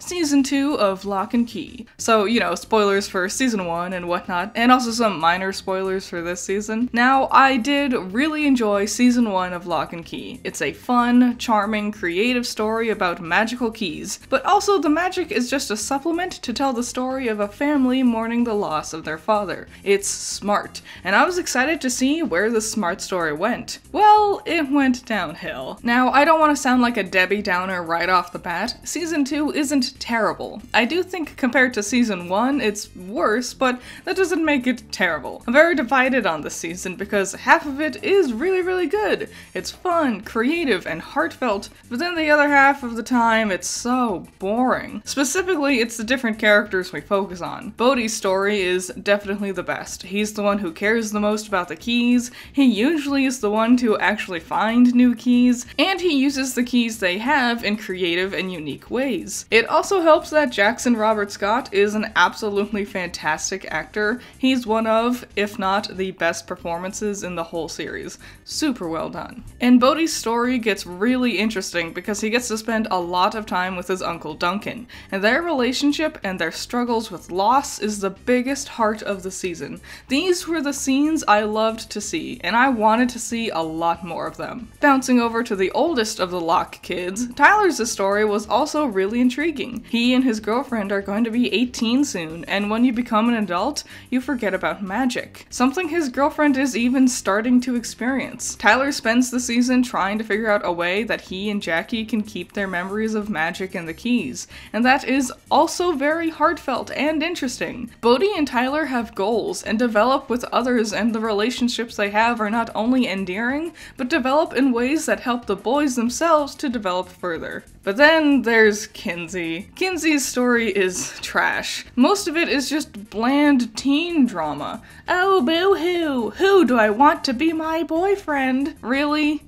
Season 2 of Locke Key. So, spoilers for Season 1 and whatnot, and also some minor spoilers for this season. Now, I did really enjoy Season 1 of Locke Key. It's a fun, charming, creative story about magical keys, but also the magic is just a supplement to tell the story of a family mourning the loss of their father. It's smart, and I was excited to see where the smart story went. Well, it went downhill. Now, I don't want to sound like a Debbie Downer right off the bat. Season 2 isn't terrible. I do think compared to Season 1, it's worse, but that doesn't make it terrible. I'm very divided on this season because half of it is really, really good. It's fun, creative, and heartfelt, but then the other half of the time, it's so boring. Specifically, it's the different characters we focus on. Bodhi's story is definitely the best. He's the one who cares the most about the keys, he usually is the one to actually find new keys, and he uses the keys they have in creative and unique ways. It also helps that Jackson Robert Scott is an absolutely fantastic actor. He's one of, if not the best performances in the whole series. Super well done. And Bodhi's story gets really interesting because he gets to spend a lot of time with his uncle Duncan, and their relationship and their struggles with loss is the biggest heart of the season. These were the scenes I loved to see, and I wanted to see a lot more of them. Bouncing over to the oldest of the Locke kids, Tyler's story was also really intriguing. He and his girlfriend are going to be 18 soon, and when you become an adult, you forget about magic. Something his girlfriend is even starting to experience. Tyler spends the season trying to figure out a way that he and Jackie can keep their memories of magic and the keys, and that is also very heartfelt and interesting. Bodhi and Tyler have goals and develop with others, and the relationships they have are not only endearing, but develop in ways that help the boys themselves to develop further. But then there's Kinsey. Kinsey's story is trash. Most of it is just bland teen drama. Oh, boo-hoo! Who do I want to be my boyfriend? Really?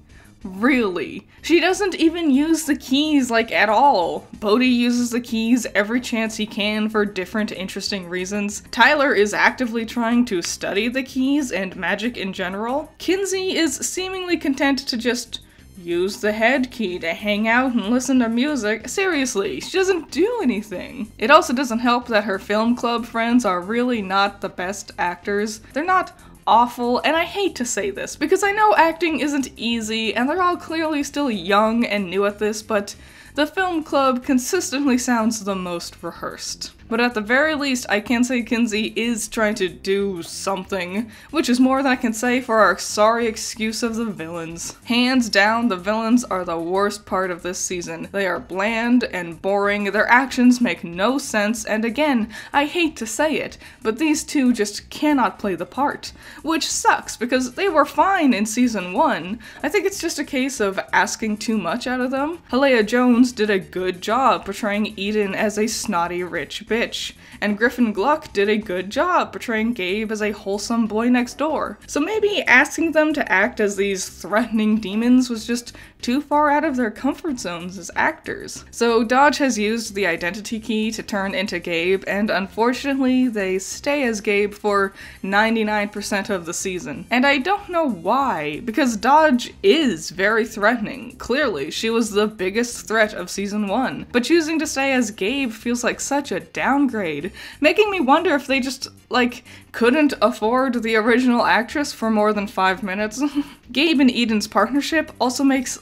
Really? She doesn't even use the keys, at all. Bodhi uses the keys every chance he can for different interesting reasons. Tyler is actively trying to study the keys and magic in general. Kinsey is seemingly content to just use the head key to hang out and listen to music. Seriously, she doesn't do anything. It also doesn't help that her film club friends are really not the best actors. They're not awful, and I hate to say this because I know acting isn't easy and they're all clearly still young and new at this, but the film club consistently sounds the most rehearsed. But at the very least, I can say Kinsey is trying to do something, which is more than I can say for our sorry excuse of the villains. Hands down, the villains are the worst part of this season. They are bland and boring, their actions make no sense, and again, I hate to say it, but these two just cannot play the part. Which sucks, because they were fine in Season 1. I think it's just a case of asking too much out of them. Halea Jones did a good job portraying Eden as a snotty rich bitch, and Griffin Gluck did a good job portraying Gabe as a wholesome boy next door. So maybe asking them to act as these threatening demons was just too far out of their comfort zones as actors. So Dodge has used the identity key to turn into Gabe, and unfortunately they stay as Gabe for 99% of the season. And I don't know why, because Dodge is very threatening. Clearly, she was the biggest threat of Season 1, but choosing to stay as Gabe feels like such a downgrade, making me wonder if they just, couldn't afford the original actress for more than 5 minutes. Gabe and Eden's partnership also makes,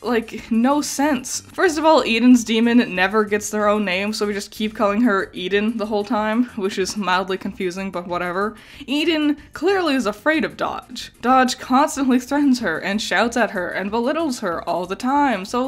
no sense. First of all, Eden's demon never gets their own name, so we just keep calling her Eden the whole time, which is mildly confusing, but whatever. Eden clearly is afraid of Dodge. Dodge constantly threatens her and shouts at her and belittles her all the time, so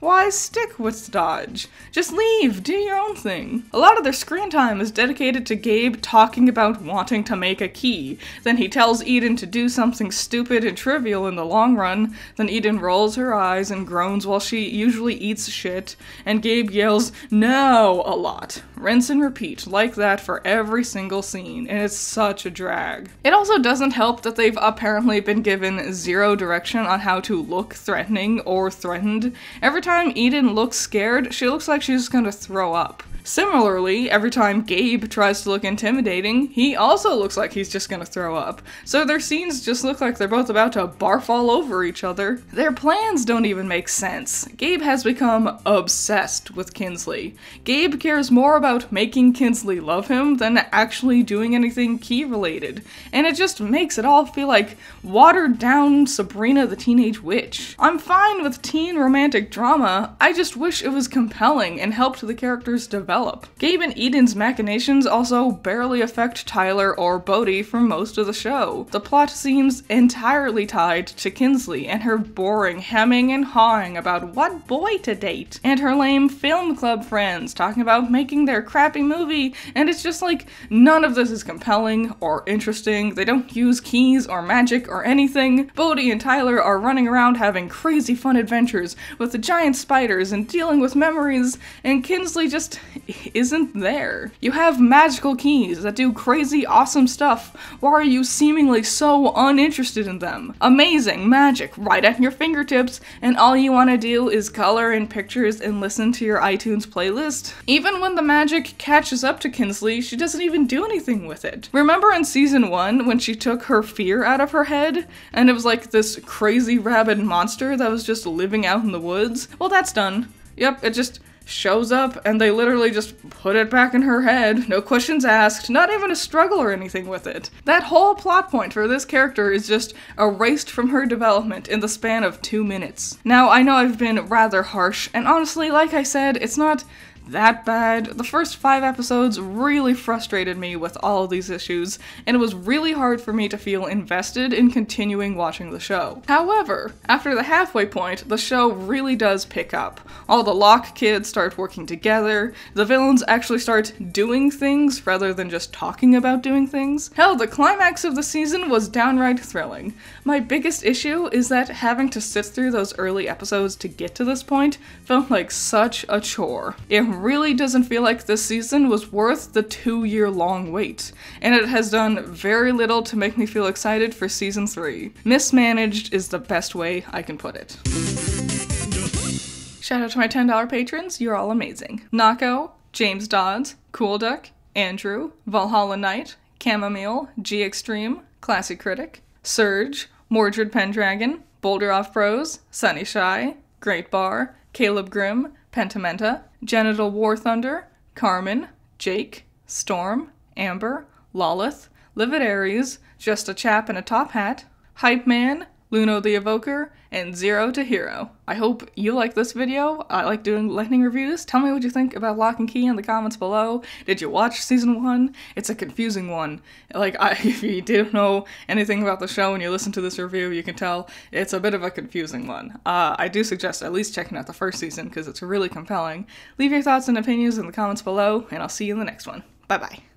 why stick with Dodge? Just leave, do your own thing. A lot of their screen time is dedicated to Gabe talking about wanting to make a key, then he tells Eden to do something stupid and trivial in the long run, then Eden rolls her eyes and groans while she usually eats shit, and Gabe yells, "No!" a lot. Rinse and repeat, like that for every single scene, and it's such a drag. It also doesn't help that they've apparently been given zero direction on how to look threatening or threatened. Every time Eden looks scared, she looks like she's gonna throw up. Similarly, every time Gabe tries to look intimidating, he also looks like he's just gonna throw up. So their scenes just look like they're both about to barf all all over each other. Their plans don't even make sense. Gabe has become obsessed with Kinsley. Gabe cares more about making Kinsley love him than actually doing anything Key related, and it just makes it all feel like watered down Sabrina the Teenage Witch. I'm fine with teen romantic drama, I just wish it was compelling and helped the characters develop. Gabe and Eden's machinations also barely affect Tyler or Bodhi for most of the show. The plot seems entirely tied to Kinsley and her boring hemming and hawing about what boy to date, and her lame film club friends talking about making their crappy movie, and it's just like none of this is compelling or interesting. They don't use keys or magic or anything. Bodhi and Tyler are running around having crazy fun adventures with the giant spiders and dealing with memories, and Kinsley just isn't there. You have magical keys that do crazy awesome stuff. Why are you seemingly so uninterested in them? Amazing magic right at your fingertips, and all you want to do is color in pictures and listen to your iTunes playlist? Even when the magic catches up to Kinsley, she doesn't even do anything with it. Remember in season 1 when she took her fear out of her head, and it was like this crazy rabid monster that was just living out in the woods? Well, that's done. Yep, it just shows up and they literally just put it back in her head, no questions asked, not even a struggle or anything with it. That whole plot point for this character is just erased from her development in the span of 2 minutes. Now, I know I've been rather harsh, and honestly, like I said, it's not that bad. The first 5 episodes really frustrated me with all of these issues, and it was really hard for me to feel invested in continuing watching the show. However, after the halfway point, the show really does pick up. All the Locke kids start working together, the villains actually start doing things rather than just talking about doing things. Hell, the climax of the season was downright thrilling. My biggest issue is that having to sit through those early episodes to get to this point felt like such a chore. It really doesn't feel like this season was worth the 2-year-long wait, and it has done very little to make me feel excited for season 3. Mismanaged is the best way I can put it. Shout out to my $10 patrons, you're all amazing. Nako, James Dodds, Cool Duck, Andrew, Valhalla Knight, Chamomile, G Extreme, Classy Critic, Surge, Mordred Pendragon, Boulder Off Bros, Sunny Shy, Great Bar, Caleb Grimm, Pentimenta, Genital War Thunder, Carmen, Jake, Storm, Amber, Lolith, Livid Aries, Just a Chap in a Top Hat, Hype Man, Luno the Evoker, and Zero to Hero. I hope you like this video. I like doing lightning reviews. Tell me what you think about Locke and Key in the comments below. Did you watch season 1? It's a confusing one. Like, if you didn't know anything about the show and you listen to this review, you can tell it's a bit of a confusing one. I do suggest at least checking out the first season because it's really compelling. Leave your thoughts and opinions in the comments below, and I'll see you in the next one. Bye-bye.